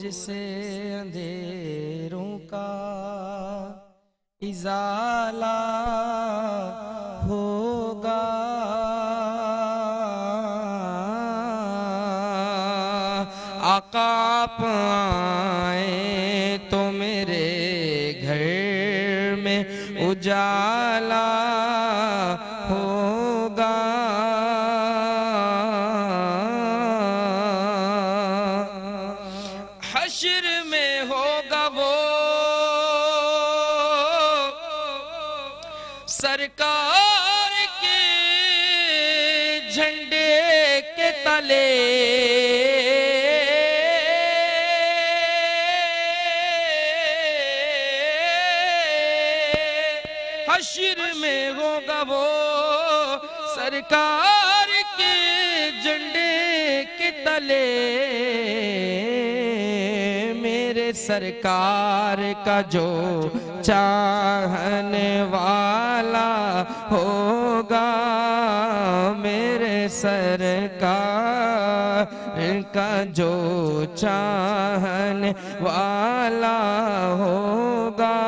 जिसे अंधेरों का इजाला होगा, आका आए तो मेरे घर में उजाला होगा। हश्र में होगा वो सरकार के झंडे के तले, हश्र में होगा वो सरकार के झंडे के तले, मेरे सरकार का जो चाहने वाला होगा, मेरे सरकार का जो चाहने वाला होगा।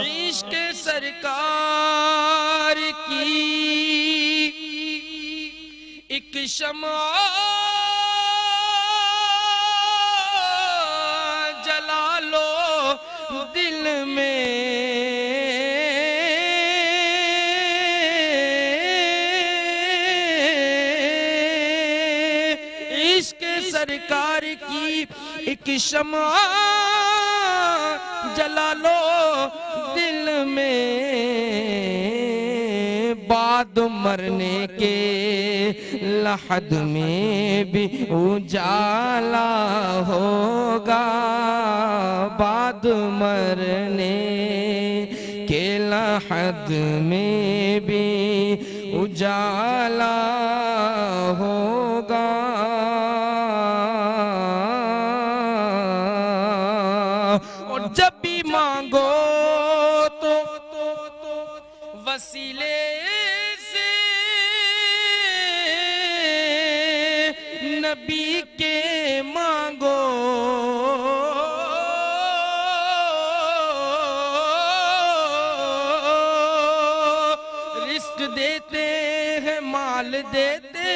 इश्क सरकार की एक शमा जला लो दिल में, इश्क सरकार की एक शमा जला लो दिल में, बाद मरने के लहद में भी उजाला होगा, बाद मरने के लहद में भी उजाला होगा। और जब भी मांगो तो वसीले से नबी के मांगो, रिस्क देते हैं माल देते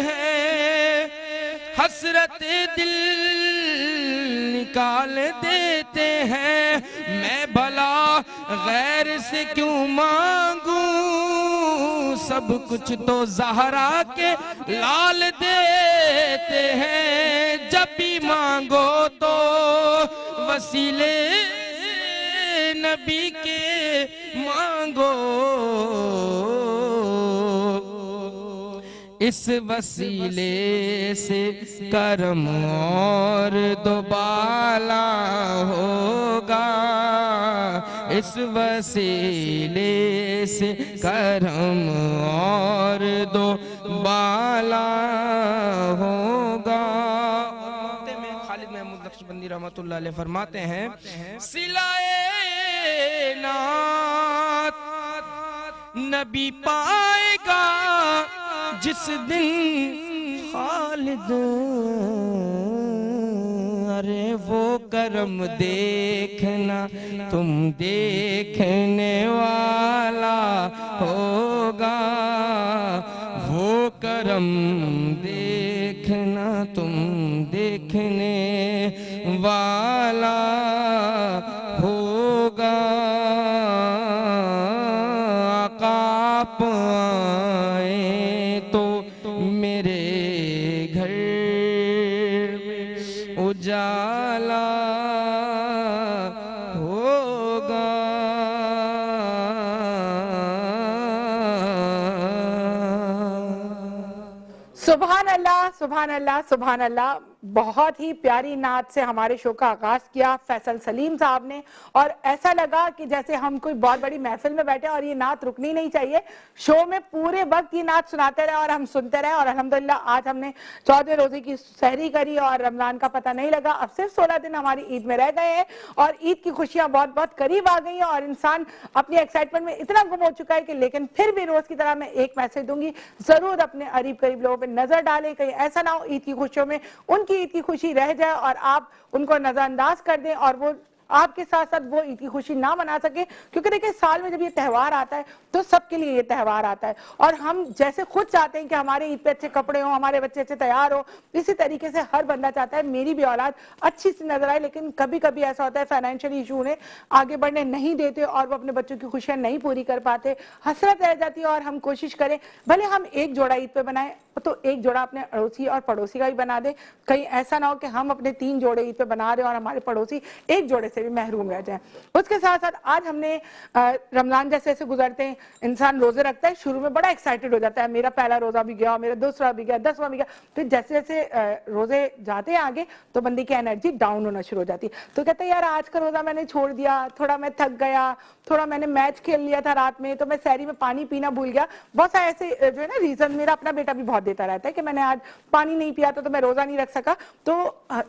हैं, हसरत दिल निकाल देते हैं, मैं भला गैर से क्यों मांगू, सब कुछ तो ज़हरा के लाल देते हैं। जब भी मांगो तो वसीले नबी के मांगो, इस वसीले से करम और दोबाला होगा, इस वसीले से करम और दोबाला होगा। खालिद महमूद नक्शबंदी रहमतुल्लाह अलैह फरमाते हैं, सिलाए नात नबी पाएगा जिस दिन खालिद, अरे वो करम देखना तुम देखने वाला होगा, वो करम देखना तुम देखने वाला होगा। आका आए तो मेरे घर में उजाला होगा। सुभान अल्लाह, सुभान अल्लाह, सुभान अल्लाह। बहुत ही प्यारी नात से हमारे शो का आगाज किया फैसल सलीम साहब ने, और ऐसा लगा कि जैसे हम कोई बहुत बड़ी महफिल में बैठे और ये नात रुकनी नहीं चाहिए, शो में पूरे वक्त ये नात सुनाते रहे और हम सुनते रहे। और अल्हम्दुलिल्लाह आज हमने 14 रोजे की सहरी करी और रमजान का पता नहीं लगा। अब सिर्फ 16 दिन हमारी ईद में रह गए हैं और ईद की खुशियां बहुत बहुत करीब आ गई हैं और इंसान अपनी एक्साइटमेंट में इतना गुम हो चुका है कि लेकिन फिर भी रोज की तरह मैं एक मैसेज दूंगी, जरूर अपने करीब करीब लोगों पे नजर डालें, कहीं ऐसा ना हो ईद की खुशियों में उनकी ईद की खुशी रह जाए और आप उनको नजरअंदाज कर दें और वो आपके साथ साथ वो ईद की खुशी ना मना सके। क्योंकि देखिए साल में जब ये त्यौहार आता है तो सबके लिए ये त्यौहार आता है और हम जैसे खुद चाहते हैं कि हमारे ईद पे अच्छे कपड़े हो, हमारे बच्चे अच्छे तैयार हो, इसी तरीके से हर बंदा चाहता है मेरी भी औलाद अच्छी सी नजर आए। लेकिन कभी कभी ऐसा होता है फाइनेंशियल इशू उन्हें आगे बढ़ने नहीं देते और वो अपने बच्चों की खुशियां नहीं पूरी कर पाते, हसरत रह जाती है। और हम कोशिश करें भले हम एक जोड़ा ईद पे बनाए तो एक जोड़ा अपने अड़ोसी और पड़ोसी का भी बना दे, कहीं ऐसा ना हो कि हम अपने 3 जोड़े ईद पे बना रहे और हमारे पड़ोसी एक जोड़े से भी महरूम रह जाए। उसके साथ साथ आज हमने रमजान जैसे ऐसे गुजरते हैं, इंसान रोजे रखता है, शुरू में बड़ा एक्साइटेड हो जाता है, मेरा पहला रोजा भी गया, मेरा दूसरा भी गया, 10वां भी गया। फिर जैसे जैसे रोजे जाते हैं आगे तो बंदे की एनर्जी डाउन होना शुरू हो जाती है, तो कहते हैं यार आज का रोजा मैंने छोड़ दिया, थोड़ा मैं थक गया, थोड़ा मैंने मैच खेल लिया था रात में, तो मैं सहरी में पानी पीना भूल गया। बहुत सारे ऐसे जो है ना रीजन, मेरा अपना बेटा भी बहुत देता रहता है कि मैंने आज पानी नहीं पिया तो मैं रोजा नहीं रख सका। तो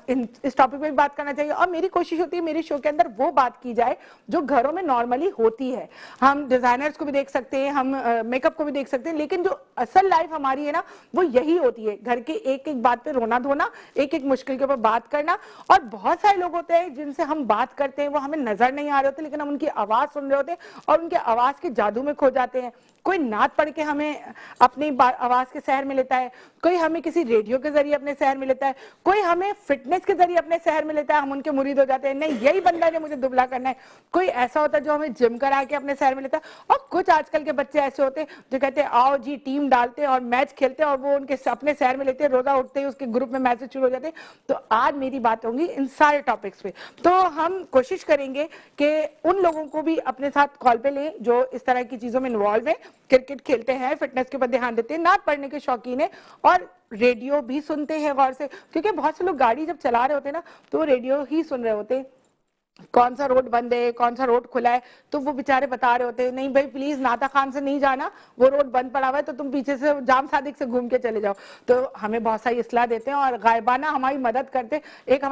इस टॉपिक पे भी बात करना चाहिए और मेरी कोशिश होती है मेरे शो के अंदर वो बात की जाए जो घरों में नॉर्मली होती है। हम डिजाइनर्स को भी देख सकते हैं, हम मेकअप को भी देख सकते हैं, लेकिन जो असल लाइफ हमारी है ना वो यही होती है, घर के एक एक बात पे रोना धोना, एक एक मुश्किल के ऊपर बात करना। और बहुत सारे लोग होते हैं जिनसे हम बात करते हैं वो हमें नजर नहीं आ रहे होते, लेकिन हम उनकी आवाज सुन रहे होते हैं और उनके आवाज के जादू में खो जाते हैं। कोई नात पढ़ के हमें अपनी आवाज के शहर में लेता है, कोई हमें किसी रेडियो के जरिए अपने शहर में लेता है, कोई हमें फिटनेस के जरिए अपने शहर में लेता है, हम उनके मुरीद हो जाते हैं, नहीं यही बंदा है जो मुझे दुबला करना है। कोई ऐसा होता है जो हमें जिम करा के अपने शहर में लेता है, और कुछ आजकल के बच्चे ऐसे होते हैं जो कहते हैं आओ जी टीम डालते हैं और मैच खेलते हैं और वो उनके अपने शहर में लेते हैं, रोजा उठते ही उसके ग्रुप में मैसेज शुरू हो जाते हैं। तो आज मेरी बात होगी इन सारे टॉपिक्स पे, तो हम कोशिश करेंगे कि उन लोगों को भी अपने साथ कॉल पे लें जो इस तरह की चीजों में इन्वॉल्व है, क्रिकेट खेलते हैं, फिटनेस के ऊपर ध्यान देते हैं, नात पढ़ने के शौकीन है और रेडियो भी सुनते हैं गौर से, क्योंकि बहुत से लोग गाड़ी जब चला रहे होते हैं ना तो रेडियो ही सुन रहे होते हैं, कौन सा रोड बंद है, कौन सा रोड खुला है, तो वो बेचारे बता रहे होते हैं नहीं भाई प्लीज नाता खान से नहीं जाना, वो रोड बंद पड़ा हुआ है, तो तुम पीछे से जाम सादिक से घूम के चले जाओ। तो हमें बहुत सारी इस्लाह देते हैं और गायबाना हमारी मदद करते हैं, एक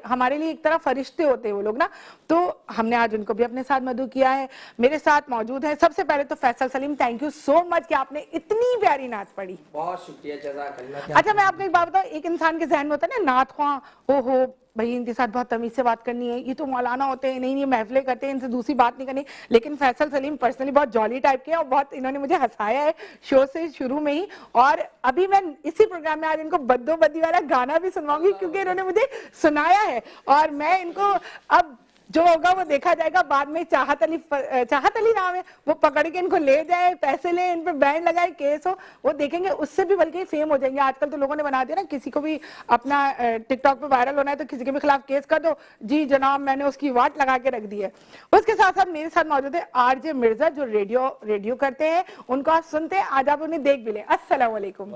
हमारे लिए एक तरह फरिश्ते होते हैं वो लोग ना। तो हमने आज उनको भी अपने साथ मदू किया है। मेरे साथ मौजूद है सबसे पहले तो Faisal Salim, thank you so much कि आपने इतनी प्यारी नात पढ़ी। बहुत शुक्रिया, जज़ाकल्लाह। अच्छा मैं आपको एक बात बताऊं, एक इंसान के जहन में होता है ना नात ख्वां, ओहो भाई इनके साथ बहुत तमीज से बात करनी है, ये तो मौलाना होते हैं, नहीं महफिलें करते हैं, इनसे दूसरी बात नहीं करनी। लेकिन फैसल सलीम पर्सनली बहुत जॉली टाइप के हैं और बहुत इन्होंने मुझे हंसाया है शो से शुरू में ही, और अभी मैं इसी प्रोग्राम में आज इनको बद्दो बद्दी वाला गाना भी सुनवाऊंगी क्योंकि इन्होंने मुझे सुनाया है और मैं इनको अब जो होगा वो देखा जाएगा बाद में। चाहत अली नाम है, वो पकड़ के इनको ले जाए, पैसे ले, इन पे बैन लगाए, केस हो, वो देखेंगे, उससे भी बल्कि फेम हो जाएंगे। आजकल तो लोगों ने बना दिया ना, किसी को भी अपना टिकटॉक पे वायरल होना है तो किसी के भी खिलाफ केस कर दो, जी जनाब मैंने उसकी वाट लगा के रख दी है। उसके साथ साथ मेरे साथ मौजूद है आरजे मिर्जा जो रेडियो करते हैं, उनको आप सुनते हैं, आज आप उन्हें देख भी ले। अस्सलाम वालेकुम,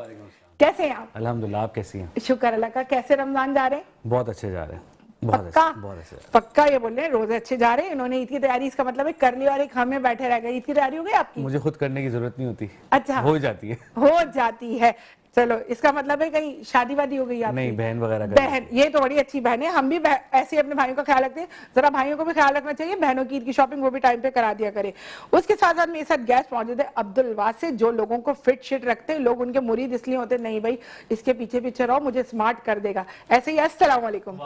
कैसे हैं आप? अल्हम्दुलिल्लाह, आप कैसी हैं? शुक्र अल्लाह का। कैसे रमजान जा रहे हैं? बहुत अच्छे जा रहे हैं, पक्का ये बोल रहे हैं रोजे अच्छे जा रहे हैं। इन्होंने ईद की तैयारी इसका मतलब है कर ली और एक हमें बैठे रह गए। ईद की तैयारी हो गई आपकी? मुझे खुद करने की जरूरत नहीं होती, अच्छा हो जाती है। चलो इसका मतलब है कहीं शादी वादी हो गई आपकी? नहीं, बहन वगैरह बहन, ये तो बड़ी अच्छी बहन है। हम भी ऐसे अपने भाइयों का ख्याल रखते हैं, जरा भाइयों को भी ख्याल रखना चाहिए, बहनों की ईद की शॉपिंग वो भी टाइम पे करा दिया करे। उसके साथ साथ मेरे साथ गेस्ट मौजूद है अब्दुल वासिद, जो लोगों को फिट शिट रखते हैं, लोग उनके मुरीद इसलिए होते नहीं भाई इसके पीछे पीछे रहो, मुझे स्मार्ट कर देगा, ऐसे ही। अस्सलाम वालेकुम,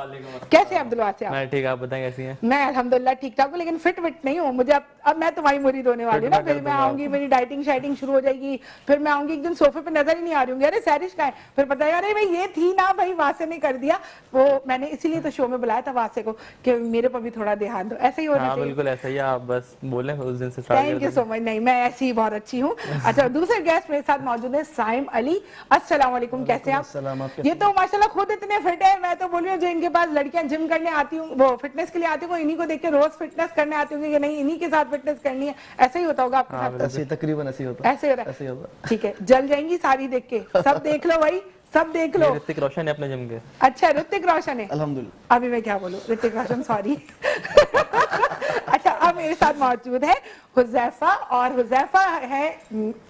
कैसे अब्दुल वासिद? मैं ठीक, आप बताएं कैसी हैं? मैं अल्हम्दुलिल्लाह ठीक ठाक हूँ, लेकिन फिट विट नहीं हूँ। मुझे अब मैं तुम्हारी मुरीद होने वाली हूँ ना, फिर मैं आऊंगी, मेरी डाइटिंग शाइटिंग शुरू हो जाएगी, फिर मैं आऊंगी एक दिन सोफे पे नजर ही नहीं आ रही हूँ, अरे सैरिश का है, फिर पता है अरे भाई ये थी ना भाई, वासे ने कर दिया। वो मैंने इसीलिए तो शो में बुलाया था वासे को कि मेरे पर भी थोड़ा ध्यान दो, ऐसे ही होना चाहिए। बिल्कुल ऐसा ही, आप बस बोले उस दिन से start. Thank you so much. नहीं मैं ऐसी ही बहुत अच्छी हूँ। अच्छा दूसरे गेस्ट मेरे साथ मौजूद है साइम अली। अस्सलाम वालेकुम, कैसे हैं आप? ये तो माशाल्लाह खुद इतने फिट है, मैं तो बोल रही हूँ जो इनके पास लड़कियां जिम करने आती हूँ, वो फिटनेस के लिए आती हूँ, इन्हीं को देख के रोज फिटनेस करने आती हूँ कि नहीं इन्हीं के साथ फिटनेस करनी है। ऐसे ही होता होगा आपके साथ? ऐसे तकरीबन ऐसे होता है, ऐसे हो रहा है, ठीक है। जल जाएंगी सारी देख के, सब देख लो भाई, सब देख लो। ऋतिक रोशन है अपने जिम के। अच्छा, ऋतिक रोशन है। अल्हम्दुलिल्लाह। अभी मैं क्या बोलूं, ऋतिक रोशन, सॉरी। अच्छा, अब मेरे साथ मौजूद है हुजैफा, और हुजैफा है,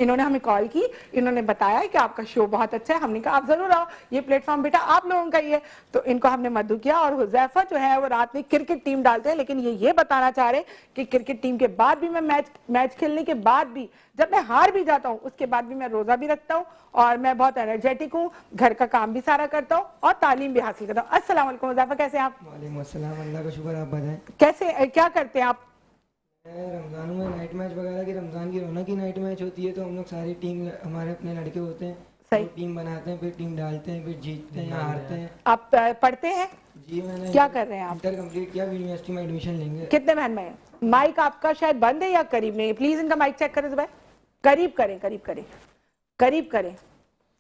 इन्होंने हमें कॉल की, इन्होंने बताया कि आपका शो बहुत अच्छा है। हमने कहा आप जरूर आओ, ये प्लेटफॉर्म बेटा आप लोगों का ही है। तो इनको हमने मददू किया, और हुजैफा जो है वो रात में क्रिकेट टीम डालते हैं, लेकिन ये बताना चाह रहे कि क्रिकेट टीम के बाद भी मैं मैच खेलने के बाद भी, जब मैं हार भी जाता हूँ उसके बाद भी मैं रोजा भी रखता हूँ, और मैं बहुत एनर्जेटिक हूँ, घर का काम भी सारा करता हूँ और तालीम भी हासिल करता हूँ। अस्सलाम वालेकुम हुजैफा, कैसे हैं आप? वालेकुम अस्सलाम, अल्लाह का शुक्र। आप बताएं। कैसे, क्या करते हैं आप? रमज़ान में नाइट मैच वगैरह की, रमज़ान की रौनक की नाइट मैच होती है, तो हम लोग सारी टीम, हमारे अपने लड़के होते हैं, सही। वो टीम बनाते हैं, फिर टीम डालते हैं, फिर जीतते हैं या हारते हैं। आप पढ़ते हैं? जी, मैंने क्या कर रहे हैं आप? इंटर कंप्लीट किया, यूनिवर्सिटी में एडमिशन लेंगे। कितने बहन में? माइक आपका शायद बंद है या करीब में, प्लीज इनका माइक चेक करें जुबैर। करीब करें, करीब करें, करीब करें।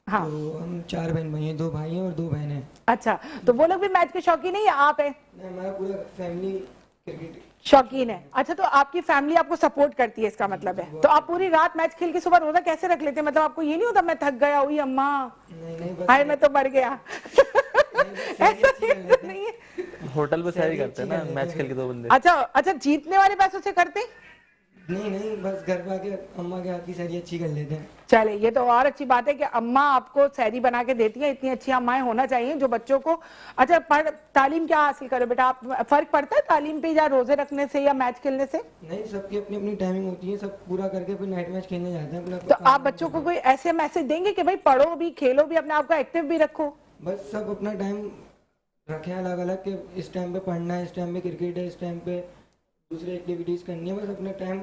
हाँ, तो हम 4 बहन भाई हैं, 2 भाई हैं और 2 बहनें हैं। अच्छा, तो वो लोग भी मैच के शौकीन नहीं है, आप है हमारा पूरा फैमिली क्रिकेट शौकीन है? अच्छा, तो आपकी फैमिली आपको सपोर्ट करती है, इसका मतलब है। तो आप पूरी रात मैच खेल के सुबह रोजा कैसे रख लेते हैं? मतलब आपको ये नहीं होता मैं थक गया हुई अम्मा, नहीं हाय मैं तो मर गया? ऐसा नहीं है। होटल पे सैरी करते हैं ना मैच खेल के 2 बंदे। अच्छा अच्छा, जीतने वाले पैसों से करते हैं? नहीं, बस घर पे आके अम्मा के हाथ की सैरी अच्छी कर लेते हैं। चले, ये तो और अच्छी बात है कि अम्मा आपको सैरी बना के देती है। इतनी अच्छी अम्माएं होना चाहिए जो बच्चों को। अच्छा, तालीम क्या हासिल करे बेटा आप? फर्क पड़ता है तालीम पे या रोजे रखने से या मैच खेलने से? नहीं, सबकी अपनी अपनी टाइमिंग होती है, सब पूरा करके फिर नाइट मैच खेलने जाते हैं अपना। तो आप बच्चों को कोई ऐसे मैसेज देंगे कि भाई पढ़ो भी, खेलो भी, अपने आप को एक्टिव भी रखो? बस सब अपना टाइम रखें अलग अलग, कि इस टाइम पे पढ़ना है, इस टाइम पे क्रिकेट है, इस टाइम पे दूसरी एक्टिविटीज करनी है, बस अपना टाइम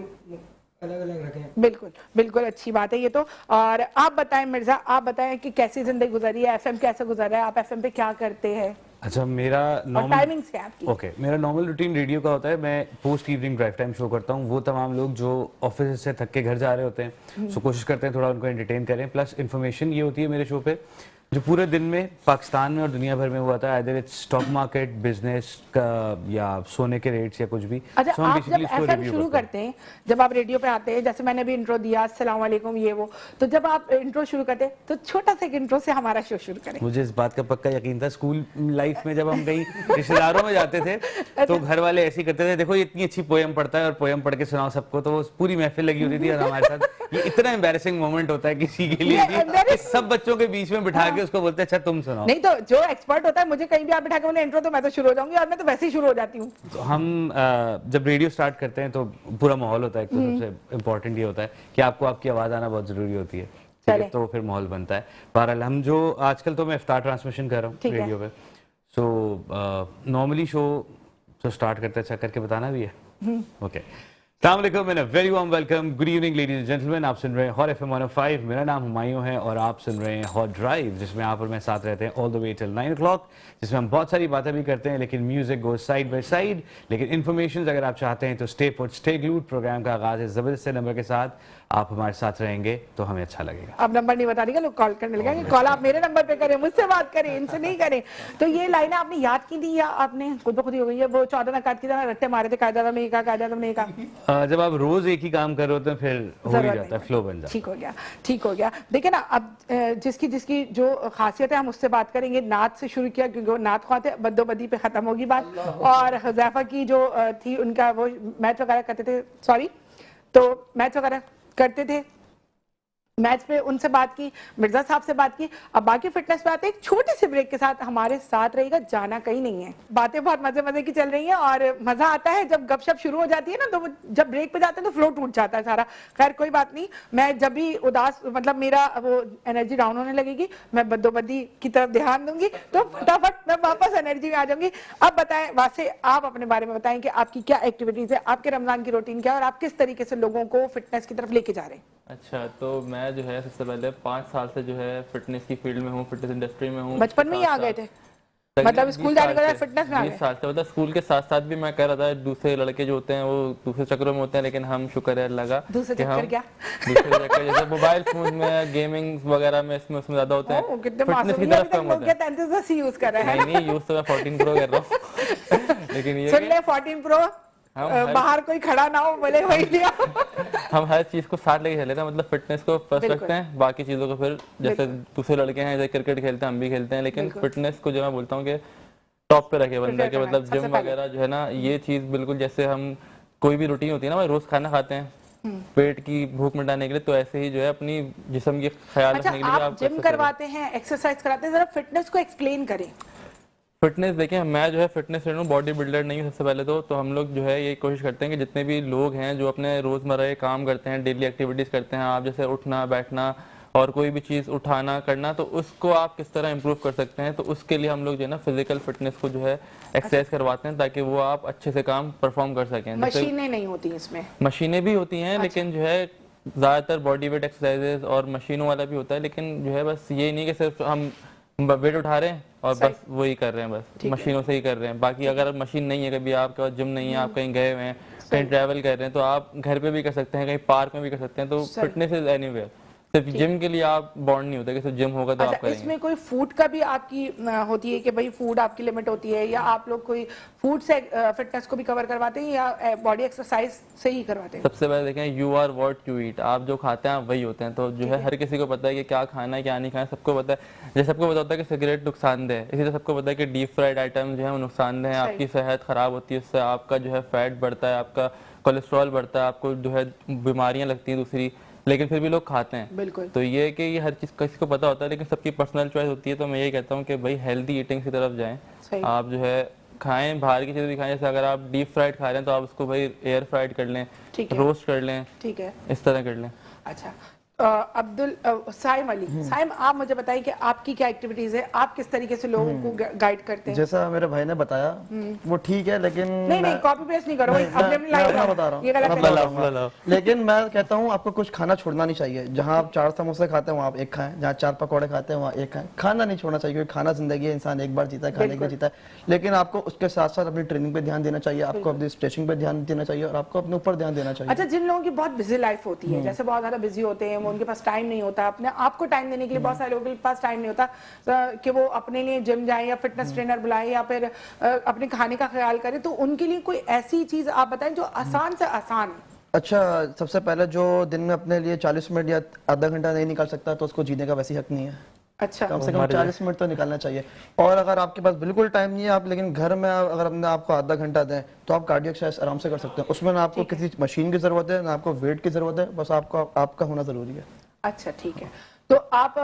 अलग अलग रखें। बिल्कुल बिल्कुल, अच्छी बात है ये तो। और आप बताएं मिर्जा, आप बताएं कि कैसी जिंदगी गुजरी है, एफएम कैसे गुजर रहा है, आप एफएम पे क्या करते हैं अच्छा, मेरा और नॉर्मल टाइमिंग्स क्या है आपकी? ओके, मेरा नॉर्मल रूटीन रेडियो का होता है। मैं post evening drive time show करता हूँ। वो तमाम लोग जो ऑफिस से थक के घर जा रहे होते हैं, सो कोशिश करते हैं थोड़ा उनको एंटरटेन करें। प्लस इन्फॉर्मेशन ये होती है मेरे शो पे जो पूरे दिन में पाकिस्तान में और दुनिया भर में हुआ था, either it's stock market, business का, या सोने के रेट्स या कुछ भी। अच्छा, So, हम आप basically जब इसको एफएम review शुरू करते हैं। करते हैं, जब आप रेडियो पे आते हैं, जैसे मैंने भी इंट्रो दिया अस्सलाम वालेकुम ये वो, तो जब आप इंट्रो शुरू करते हैं तो छोटा सा एक इंट्रो से हमारा शो शुरू करें। मुझे इस बात का पक्का यकीन था। स्कूल लाइफ में जब हम कहीं रिश्तेदारों में जाते थे तो घर वाले ऐसे ही करते थे, देखो ये इतनी अच्छी पोयम पढ़ता है और पोयम पढ़ के सुनाओ सबको, तो वो पूरी महफिल लगी होती थी। और हमारे साथ ये इतना एम्बैरेसिंग मोमेंट होता है किसी के लिए कि सब बच्चों के बीच में बिठा के उसको बोलते हैं अच्छा तुम सुनाओ। नहीं तो जो एक्सपर्ट होता है, मुझे कहीं भी आप बिठा के बोले इंट्रो, तो मैं तो शुरू हो जाऊंगी, और मैं तो वैसे ही शुरू हो जाती हूँ। तो हम जब रेडियो स्टार्ट करते हैं तो पूरा माहौल होता है। एक तो सबसे इम्पोर्टेंट ये होता है कि आपको आपकी आवाज़ आना बहुत ज़रूरी होती है, ठीक है? तो फिर माहौल बनता है। बहरहाल हम जो आजकल तो मैं इफ्तार ट्रांसमिशन कर रहा हूँ रेडियो पे, सो नॉर्मली शो तो स्टार्ट करते अच्छा करके बताना भी है। ओके, अस्सलाम and very warm welcome, good evening ladies and gentleman. आप सुन रहे हैं हॉट एफएम 105। मेरा नाम हुमायूं है और आप सुन रहे हैं हॉट ड्राइव, जिसमें आप और मैं साथ रहते हैं all the way till 9 o'clock, जिसमें हम बहुत सारी बातें भी करते हैं, लेकिन music goes side by side. लेकिन इन्फॉर्मेशन अगर आप चाहते हैं तो stay put stay glued. Programme का आगाज है जबरदस्त नंबर के साथ, आप हमारे साथ रहेंगे तो हमें अच्छा लगेगा। अब नंबर नहीं बता देगा, लोग कॉल करने लगेंगे। कॉल आप मेरे नंबर पे करें, मुझसे बात करें, इनसे नहीं करें। तो ये लाइनें आपने याद की थी या आपने खुद ब खुद ही हो गई है? वो 14 नकात की तरह रट्टे मारे थे, कायदा में कहा, कायदा में कहा। जब आप रोज एक ही काम कर रहे होते हैं फिर हो ही जाता है, फ्लो बन जाता है। ठीक हो गया, ठीक हो गया। देखिए ना, अब जिसकी जिसकी जो खासियत है हम उससे बात करेंगे। नात से शुरू किया क्योंकि वो नात ख्वाह थे, बद्दोबदी पे खत्म होगी बात। और हुजैफा की जो थी, उनका वो मैच वगैरह करते थे, सॉरी, तो मैच वगैरह करते थे, मैच पे उनसे बात की, मिर्जा साहब से बात की। अब बाकी फिटनेस पे आते हैं। एक छोटे से ब्रेक के साथ हमारे साथ रहेगा, जाना कहीं नहीं है। बातें बहुत मजे मजे की चल रही हैं और मजा आता है जब गपशप शुरू हो जाती है ना, तो जब ब्रेक पे जाते हैं तो फ्लो टूट जाता है सारा। खैर कोई बात नहीं, मैं जब भी उदास, मतलब मेरा वो एनर्जी डाउन होने लगेगी, मैं बद्दोबदी की तरफ ध्यान दूंगी तो फटाफट मैं वापस एनर्जी में आ जाऊंगी। अब बताएं वासे, आप अपने बारे में बताएं कि आपकी क्या एक्टिविटीज है, आपके रमजान की रूटीन क्या है और आप किस तरीके से लोगों को फिटनेस की तरफ लेके जा रहे हैं। अच्छा, तो मैं जो है सबसे पहले 5 साल से जो है फिटनेस की फील्ड में हूँ, फिटनेस इंडस्ट्री में हूँ। बचपन में ही आ गए थे, मतलब स्कूल जाने के बाद फिटनेस में आ 20 गए? साल से, मतलब स्कूल के साथ साथ भी मैं कह रहा था, दूसरे लड़के जो होते हैं वो दूसरे चक्रों में होते हैं, लेकिन हम शुक्र है अल्लाह का दूसरे कि चक्कर हम क्या? दूसरे चक्कर जैसे मोबाइल फोन में, गेमिंग वगैरह में, इसमें उसमें ज्यादा होते हैं, कितने फिटनेस मासूम की है, तरफ अभी तक कम लोग होते हैं। क्या 33 यूज कर रहे हैं। नहीं यूज तो मैं 14 प्रो कर रहा हूँ लेकिन ये सुन ले 14 प्रो बाहर कोई खड़ा ना हो बोले वही लिया। हम हर चीज को साथ लेके चले थे, मतलब फिटनेस को फर्स्ट रखते हैं, बाकी चीजों को फिर, जैसे दूसरे लड़के हैं जैसे क्रिकेट खेलते हैं हम भी खेलते हैं, लेकिन फिटनेस को जो मैं बोलता हूँ कि टॉप पे रखे बंदा के, मतलब जिम वगैरह जो है ना, ये चीज बिल्कुल, जैसे हम कोई भी रूटीन होती है ना, भाई रोज खाना खाते हैं पेट की भूख मिटाने के लिए, तो ऐसे ही जो है अपनी जिस्म की ख्याल अच्छा, रखने के लिए आप जिम करवाते हैं, एक्सरसाइज कराते हैं, जरा फिटनेस को एक्सप्लेन करें। फिटनेस देखें, मैं जो है फिटनेस ट्रेनर हूँ, बॉडी बिल्डर नहीं हूँ सबसे पहले तो हम लोग जो है ये कोशिश करते हैं कि जितने भी लोग हैं जो अपने रोजमर्रा के काम करते हैं, डेली एक्टिविटीज करते हैं, आप जैसे उठना बैठना और कोई भी चीज़ उठाना करना, तो उसको आप किस तरह इंप्रूव कर सकते हैं, तो उसके लिए हम लोग जो है ना फिजिकल फिटनेस को जो है एक्सरसाइज करवाते हैं, ताकि वो आप अच्छे से काम परफॉर्म कर सकें। मशीनें नहीं होती इसमें? मशीनें भी होती हैं, लेकिन जो है ज़्यादातर बॉडी वेट एक्सरसाइजेज और मशीनों वाला भी होता है, लेकिन जो है बस ये नहीं कि सिर्फ हम वेट उठा रहे हैं और बस वही कर रहे हैं, बस मशीनों से ही कर रहे हैं। बाकी अगर मशीन नहीं है, कभी आपके पास जिम नहीं है, आप कहीं गए हुए हैं, कहीं ट्रैवल कर रहे हैं, तो आप घर पे भी कर सकते हैं, कहीं पार्क में भी कर सकते हैं, तो फिटनेस इज एनीवेयर। सिर्फ जिम के लिए आप बॉन्ड नहीं होता कि सिर्फ जिम होगा तो आप करेंगे। इसमें कोई फूड का भी आपकी होती है कि भाई फूड आपकी लिमिट होती है, या आप लोग कोई फूड से फिटनेस को भी कवर करवाते हैं या बॉडी एक्सरसाइज से ही करवाते हैं? सबसे पहले देखें, you are what you eat, आप जो खाते हैं आप वही होते हैं, तो जो है हर किसी को पता है कि क्या खाना है क्या नहीं खाना है, सबको पता है। जैसे सबको पता होता है कि सिगरेट नुकसानदेह है, इसी तरह सबको पता है कि डीप फ्राइड आइटम जो है वो नुकसानदेह है, आपकी सेहत खराब होती है, उससे आपका जो है फैट बढ़ता है, आपका कोलेस्ट्रॉल बढ़ता है, आपको जो है बीमारियां लगती हैं दूसरी, लेकिन फिर भी लोग खाते हैं। बिल्कुल। तो ये कि ये हर चीज़ किसी को पता होता है, लेकिन सबकी पर्सनल चॉइस होती है, तो मैं यही कहता हूँ कि भाई हेल्दी ईटिंग की तरफ जाएं, आप जो है खाएं, बाहर की चीज़ भी खाएं, जैसे अगर आप डीप फ्राइड खा रहे हैं तो आप उसको भाई एयर फ्राइड कर लें, रोस्ट कर लें, ठीक है, इस तरह कर लें। अच्छा, अब्दुल साइम अली, साइम आप मुझे बताइए कि आपकी क्या एक्टिविटीज है, आप किस तरीके से लोगों को गाइड करते हैं? जैसा मेरे भाई ने बताया वो ठीक है, लेकिन नहीं कॉपी पेस्ट नहीं करो, अपने अपनी लाइफ मैं बता रहा हूँ, ये गलत है। लेकिन मैं कहता हूँ आपको कुछ खाना छोड़ना नहीं चाहिए। जहाँ आप 4 समोसे खाते हैं वहाँ आप एक खाएं, जहाँ 4 पकौड़े खाते हैं वहाँ एक खाएं। खाना नहीं छोड़ना चाहिए, क्योंकि खाना जिंदगी है, इंसान एक बार जीता है, खाने के लिए जीता है। लेकिन आपको उसके साथ साथ अपनी ट्रेनिंग पे ध्यान देना चाहिए, आपको अपनी स्ट्रेचिंग पे ध्यान देना चाहिए, और आपको अपने ऊपर ध्यान देना चाहिए। अच्छा, जिन लोगों की बहुत बिजी लाइफ होती है, जैसे बहुत ज्यादा बिजी होते हैं, वो उनके पास टाइम नहीं होता, अपने आप को टाइम देने के लिए बहुत सारे लोगों के पास टाइम नहीं होता कि वो अपने लिए जिम जाएं या फिटनेस ट्रेनर बुलाएं या फिर अपने खाने का ख्याल करें, तो उनके लिए कोई ऐसी चीज आप बताएं जो आसान से आसान। अच्छा, सबसे पहले जो दिन में अपने लिए 40 मिनट या आधा घंटा नहीं निकाल सकता, तो उसको जीने का वैसे हक नहीं है। अच्छा, कम से कम 40 मिनट तो निकालना चाहिए। और अगर आपके पास बिल्कुल टाइम नहीं है, आप लेकिन घर में अगर अपने आपको आधा घंटा दें, तो आप कार्डियो एक्सरसाइज आराम से कर सकते हैं। उसमें ना आपको किसी मशीन की जरूरत है, ना आपको वेट की जरूरत है, बस आपको आपका होना जरूरी है। अच्छा, ठीक है। तो आप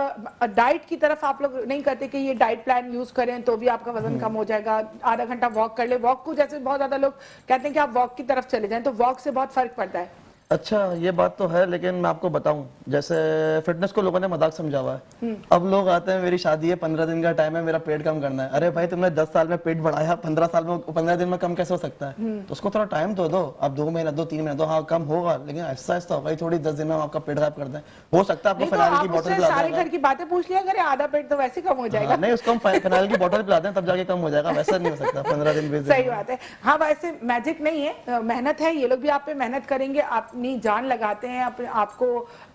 डाइट की तरफ आप लोग नहीं करते कि ये डाइट प्लान यूज करें तो भी आपका वजन कम हो जाएगा, आधा घंटा वॉक कर ले? वॉक को जैसे बहुत ज्यादा लोग कहते हैं कि आप वॉक की तरफ चले जाएं, तो वॉक से बहुत फर्क पड़ता है। अच्छा, ये बात तो है, लेकिन मैं आपको बताऊं, जैसे फिटनेस को लोगों ने मजाक समझा हुआ है। अब लोग आते हैं, मेरी शादी है, 15 दिन का टाइम है, मेरा पेट कम करना है। अरे भाई, तुमने 10 साल में पेट बढ़ाया, 15 दिन में कम कैसे हो सकता है? तो उसको थोड़ा टाइम तो दो, आप 2 महीना दो, 3 महीना दो, हाँ कम होगा, लेकिन ऐसा ऐसा होगा थोड़ी 10 दिन में आपका पेट गायब कर दें। हो सकता है आपको फिनाइल की बोतल पिला सारे घर की बातें पूछ लिया करें, आधा पेट तो वैसे कम हो जाएगा। नहीं, उसको हम फिनाइल की बोतल पिला दें, तब जाके कम हो जाएगा, वैसा नहीं हो सकता 15 दिन 20 दिन। सही बात है। हाँ, वैसे मैजिक नहीं है, मेहनत है, ये लोग भी आप पे मेहनत करेंगे, अपनी जान लगाते हैं अपने आपको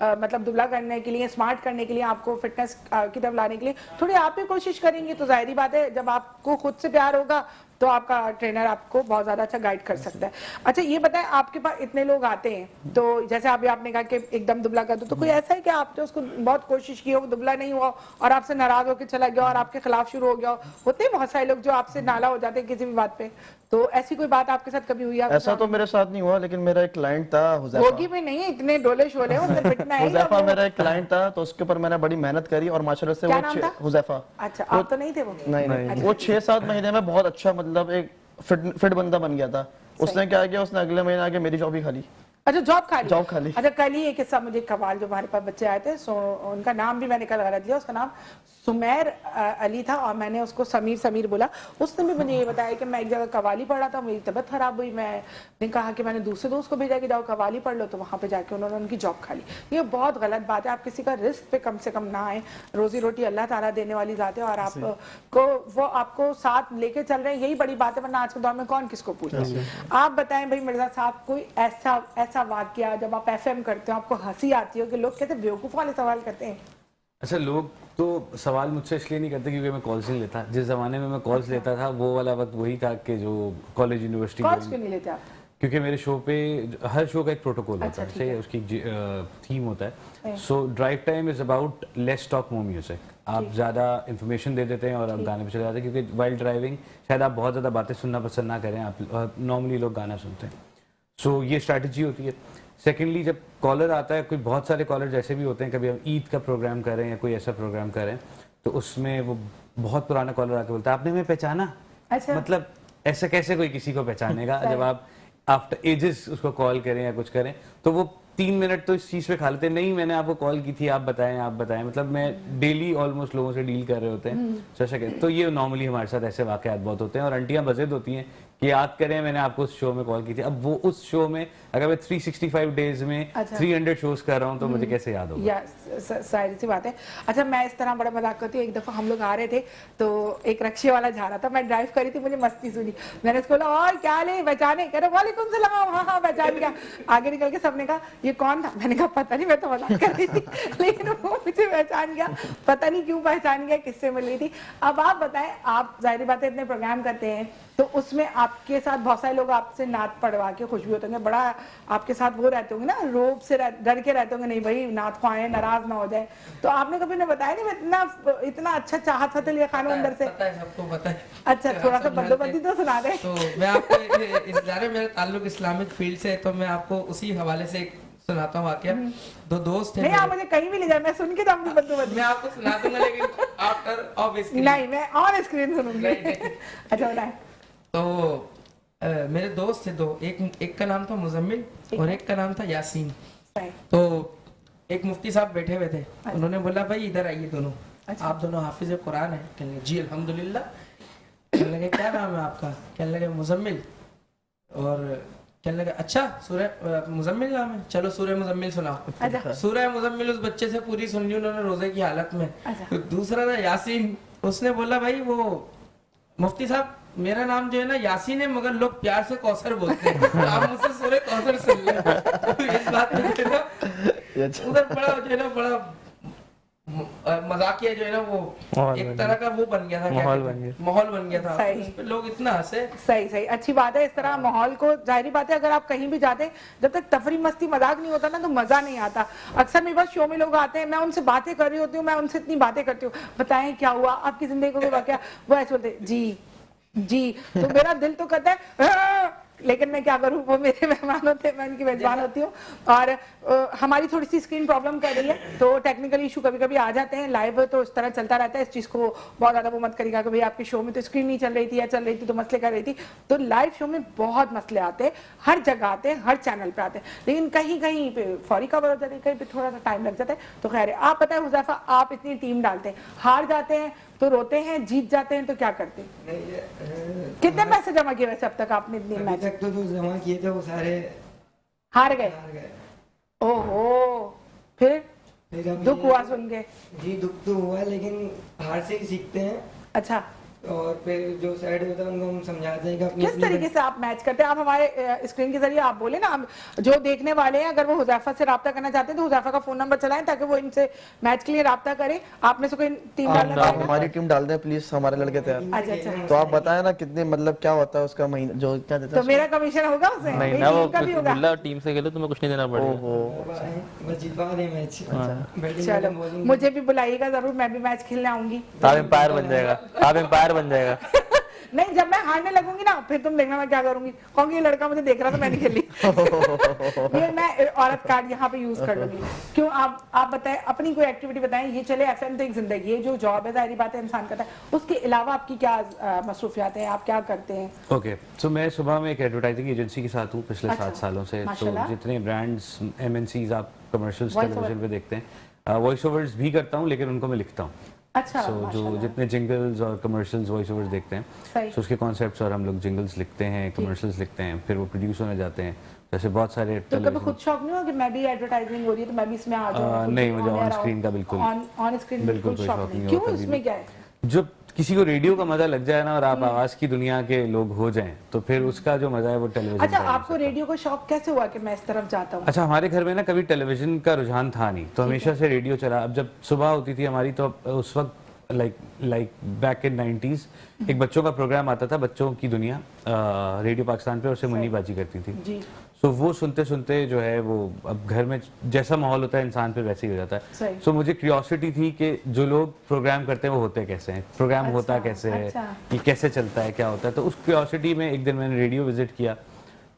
मतलब दुबला करने के लिए, स्मार्ट करने के लिए, आपको फिटनेस की तरफ लाने के लिए थोड़ी आप भी कोशिश करेंगे, तो जाहिर बात है जब आपको खुद से प्यार होगा तो आपका ट्रेनर आपको बहुत ज्यादा अच्छा गाइड कर सकता है। अच्छा, ये बताएं, आपके पास इतने लोग आते हैं, तो जैसे अभी आपने कहा कि एकदम दुबला कर दो, तो कोई ऐसा है कि आपने उसको बहुत कोशिश की हो, दुबला नहीं हुआ और आपसे नाराज होकर चला गया और आपके खिलाफ शुरू हो गया? होते हैं बहुत सारे लोग जो आपसे नाला हो जाते हैं किसी भी बात पे, तो ऐसी कोई बात आपके साथ कभी हुई? ऐसा तो मेरे साथ नहीं हुआ, लेकिन मेरा एक क्लाइंट था हुज़ैफा। होगी भी नहीं है, इतने डोले शोले उनसे पिटना है। हुज़ैफा मेरा एक क्लाइंट था, तो उसके ऊपर मैंने बड़ी मेहनत करी और माशाल्लाह से वो हुज़ैफा। अच्छा, आप तो नहीं थे वो? नहीं, वो 6-7 महीने में बहुत अच्छा, मतलब एक फिट बंदा बन गया था। उसने क्या किया, उसने अगले महीने आके मेरी जॉब ही खाली। अच्छा, जॉब खाली। अच्छा, कल ही एक किस्सा मुझे कवाल, जो हमारे पास बच्चे आए थे, उनका नाम भी मैंने कल गलत लिया, उसका नाम सुमेर अली था और मैंने उसको समीर बोला। उसने भी मुझे ये बताया कि मैं एक जगह कवाली पढ़ रहा था, मेरी तबीयत खराब हुई, मैंने कहा कि मैंने दूसरे दोस्त को भेजा कि जाओ कवाली पढ़ लो, तो वहाँ पे जाके उन्होंने उनकी जॉब खा ली। ये बहुत गलत बात है, आप किसी का रिस्क पे कम से कम ना आए। रोजी रोटी अल्लाह ताला देने वाली जात है और आपको वो आपको साथ लेके चल रहे हैं, यही बड़ी बात है, वरना आज के दौर में कौन किसको पूछे। आप बताएं भाई मिर्जा साहब, कोई ऐसा वाकया जब आप एफएम करते हो आपको हंसी आती हो कि लोग कहते बेवकूफ वाले सवाल करते हैं? अच्छा, लोग तो सवाल मुझसे इसलिए नहीं करते क्योंकि मैं कॉल्स नहीं लेता। जिस जमाने में मैं कॉल्स लेता था वो वाला वक्त वही था कि जो कॉलेज यूनिवर्सिटी कॉल्स क्यों नहीं लेते आप? क्योंकि मेरे शो पे हर शो का एक प्रोटोकॉल होता है, जैसे उसकी थीम होता है। So drive time is about less talk more music. आप ज़्यादा इन्फॉर्मेशन दे देते हैं और आप गाने पे चले जाते हैं, क्योंकि वाइल्ड ड्राइविंग शायद आप बहुत ज़्यादा बातें सुनना पसंद ना करें, आप नॉर्मली लोग गाना सुनते हैं। सो ये स्ट्रैटेजी होती है। सेकेंडली, जब कॉलर आता है, कोई बहुत सारे कॉलर जैसे भी होते हैं, कभी हम ईद का प्रोग्राम करें या कोई ऐसा प्रोग्राम करें, तो उसमें वो बहुत पुराना कॉलर आके बोलता है आपने हमें पहचाना। अच्छा। मतलब ऐसा कैसे कोई किसी को पहचानेगा जब आप आफ्टर एजेस उसको कॉल करें या कुछ करें, तो वो 3 मिनट तो इस चीज़ पे खा लेते हैं, नहीं मैंने आपको कॉल की थी, आप बताएं। मतलब मैं डेली ऑलमोस्ट लोगों से डील कर रहे होते हैं। तो ये नॉर्मली हमारे साथ ऐसे वाकयात बहुत होते हैं, और आंटियां बज़िद होती हैं कि याद करें मैंने आपको उस शो में कॉल की थी। अब वो उस शो में अगर मैं 365 डेज में 300 शोज कर रहा हूँ तो मुझे कैसे याद होगा? सारी सी बात है। अच्छा, मैं इस तरह बड़ा मजाक करती हूँ। एक दफा हम लोग आ रहे थे तो एक रक्शे वाला जा रहा था, मैं ड्राइव करी थी, मुझे मस्ती सुनी, मैंने उसको बोला और क्या ले पहचाने, कह रहे वालेकुम सलाम, हाँ पहचान गया। आगे निकल के सबने कहा ये कौन था, मैंने कहा पता नहीं, मैं तो मजाक कर रही थी, लेकिन वो मुझे पहचान गया, पता नहीं क्यों पहचान गया, किससे मिल रही थी। अब आप बताएं, आप जाहिर बात है इतने प्रोग्राम करते हैं तो उसमें आपके साथ बहुत सारे लोग आपसे नात पढ़वा के खुश भी होते होंगे, बड़ा आपके साथ वो रहते होंगे ना, रोब से डर के रहते होंगे, नहीं भाई नात को आए नाराज ना हो जाए। तो आपने कभी ने बताया नहीं, मैं इतना अच्छा चाहत फतेह अली खान अंदर से? पता है, सबको पता है। अच्छा, थोड़ा सा बंदोबस्ती तो सुना दे। तो मैं आपको मेरा ताल्लुक इस्लामिक फील्ड से है, तो मैं आपको उसी हवाले से एक सुनाता हूँ वाकया। दो दोस्त थे नहीं, आप मुझे कहीं भी ले जाए, मैं सुन के अपनी बंदोबस्ती मैं आपको सुना दूंगा, लेकिन आफ्टर ऑफ स्क्रीन नहीं, मैं ऑन स्क्रीन सुनूंगी। अच्छा बताएं। तो मेरे दोस्त थे दो, एक का नाम था मुजम्मिल और एक का नाम था यासीन। तो एक मुफ्ती साहब बैठे हुए थे, उन्होंने बोला भाई इधर आइए दोनों, आप दोनों हाफिज कुरान है? कहने जी अल्हम्दुलिल्लाह। कहने लगे क्या नाम है आपका? कहने लगे मुजम्मिल। और कहने लगे अच्छा सूरह मुजम्मिल नाम है, चलो सूरह मुजम्मिल सुनाओ। सूरह मुजम्मिल उस बच्चे से पूरी सुन ली उन्होंने रोजे की हालत में। तो दूसरा था यासीन, उसने बोला भाई वो मुफ्ती साहब मेरा नाम जो है ना यासीन है, मगर लोग प्यार से कौसर बोलते हैं, आप मुझसे सूरह कौसर सुन लें। तो इस बात में जो है ना उधर बड़ा जो है ना बड़ा मजाकिया जो है ना वो एक तरह का वो बन गया था, माहौल बन गया था, उस पे लोग इतना हंसे। सही, अच्छी बात है। इस तरह माहौल को, जाहिर बात है अगर आप कहीं भी जाते, जब तक तफरी मस्ती मजाक नहीं होता ना तो मजा नहीं आता। अक्सर मेरे पास शो में लोग आते हैं, मैं उनसे बातें कर रही होती हूँ, मैं उनसे इतनी बातें करती हूँ, बताएं क्या हुआ आपकी जिंदगी को, वाकया, वो ऐसे बोलते जी, तो मेरा दिल तो कहता है लेकिन मैं क्या करूं, वो मेरे मेहमान होते हैं, मैं उनकी मेजबान होती हूँ। और हमारी थोड़ी सी स्क्रीन प्रॉब्लम कर रही है, तो टेक्निकल इशू कभी कभी आ जाते हैं, लाइव तो इस तरह चलता रहता है। इस चीज़ को बहुत ज़्यादा वो मत करिएगा कि भाई आपके शो में तो स्क्रीन नहीं चल रही थी या चल रही थी तो मसले कर रही थी। तो लाइव शो में बहुत मसले आते हैं, हर जगह आते हैं, हर चैनल पे आते हैं, लेकिन कहीं कहीं पे फौरी खबर हो जाती है, कहीं पे थोड़ा सा टाइम लग जाता है। तो खैर है। आप पता है हुज़ैफा, आप इतनी टीम डालते हैं, हार जाते हैं तो रोते हैं, जीत जाते हैं तो क्या करते हैं? कितने पैसे जमा किए वैसे अब तक आपने इतनी मैच? तक तो जो जमा किए थे वो सारे हार गए। ओहो, फिर दुख हुआ सुन के? जी दुख तो हुआ, लेकिन हार से ही सीखते हैं। अच्छा, और फिर जो साइड होता है उनको हम समझाते हैं कि अपनी किस तरीके से आप मैच करते हैं? आप हमारे स्क्रीन के जरिए आप बोले ना, हम जो देखने वाले हैं अगर वो हुज़ैफा से राब्ता करना चाहते हैं तो हुज़ैफा का फोन नंबर चलाएं ताकि वो इनसे मैच के लिए राब्ता करें। आपने से कोई टीम डालना आप हमारी टीम डाल दें प्लीज, हमारे लड़के तैयार। अच्छा, तो आप बताएं ना कितने, मतलब क्या होता है उसका महीना, जो क्या देता तो मेरा कमीशन होगा उससे? नहीं ना, वो टीम से खेलो तुम्हें कुछ नहीं देना पड़ेगा, बस जितवा दे मैच। चलो मुझे भी बुलाइएगा जरूर, मैं भी मैच खेलने आऊंगी। आप एम्पायर बन जाएगा। नहीं, जब मैं हारने लगूंगी ना फिर तुम देखना मैं क्या करूंगी, कहूंगी ये लड़का मुझे देख रहा था मैं नहीं खेली। ये मैं औरत कार्ड यहाँ पे यूज कर लूंगी। क्यों, आप बताएं, अपनी कोई एक्टिविटी बताएं। ये चले एफएम तो एक जिंदगी, ये जो जॉब है जाहिर बात है इंसान करता है, उसके अलावा आपकी क्या मसरूफियात हैं, आप क्या करते हैं? ओके, सो मैं सुबह में एक एडवर्टाइजिंग एजेंसी के साथ हूँ पिछले 7 सालों से। तो जितने ब्रांड्स MNCs आप कमर्शियल्स टेलीविजन पे देखते हैं, वॉइस ओवर्स भी करता हूँ, लेकिन उनको मैं लिखता हूँ। अच्छा, जो जितने जिंगल्स और कमर्शियल्स वॉइस ओवर्स देखते हैं, तो उसके कॉन्सेप्ट्स और हम लोग जिंगल्स लिखते हैं, कमर्शियल्स लिखते हैं, फिर वो प्रोड्यूस होने जाते हैं। जैसे बहुत सारे तो कभी खुद शौक नहीं हुआ कि मैं भी एडवर्टाइजिंग हो रही है तो मैं भी इसमें आ जाऊं? नहीं, मुझे ऑन स्क्रीन का बिल्कुल ऑन स्क्रीन बिल्कुल कोई शौक नहीं। क्यों, इसमें क्या है? जब किसी को रेडियो का मजा लग जाए ना और आप आवाज की दुनिया के लोग हो जाएं, तो फिर उसका जो मजा है वो टेलीविजन। अच्छा, आपको रेडियो का शौक कैसे हुआ कि मैं इस तरफ जाता हूँ? अच्छा, हमारे घर में ना कभी टेलीविजन का रुझान था नहीं, तो हमेशा से रेडियो चला। अब जब सुबह होती थी हमारी, तो उस वक्त लाइक बैक इन 90s एक बच्चों का प्रोग्राम आता था, बच्चों की दुनिया, रेडियो पाकिस्तान पे, उससे मुन्नी बाजी करती थी जी। सो वो सुनते सुनते जो है वो अब घर में जैसा माहौल होता है इंसान पे वैसे ही हो जाता है। सही। सो मुझे क्यूरियोसिटी थी कि जो लोग प्रोग्राम करते हैं वो होते कैसे हैं, प्रोग्राम होता कैसे है, ये कैसे चलता है, क्या होता है। तो उस क्यूरियोसिटी में एक दिन मैंने रेडियो विजिट किया,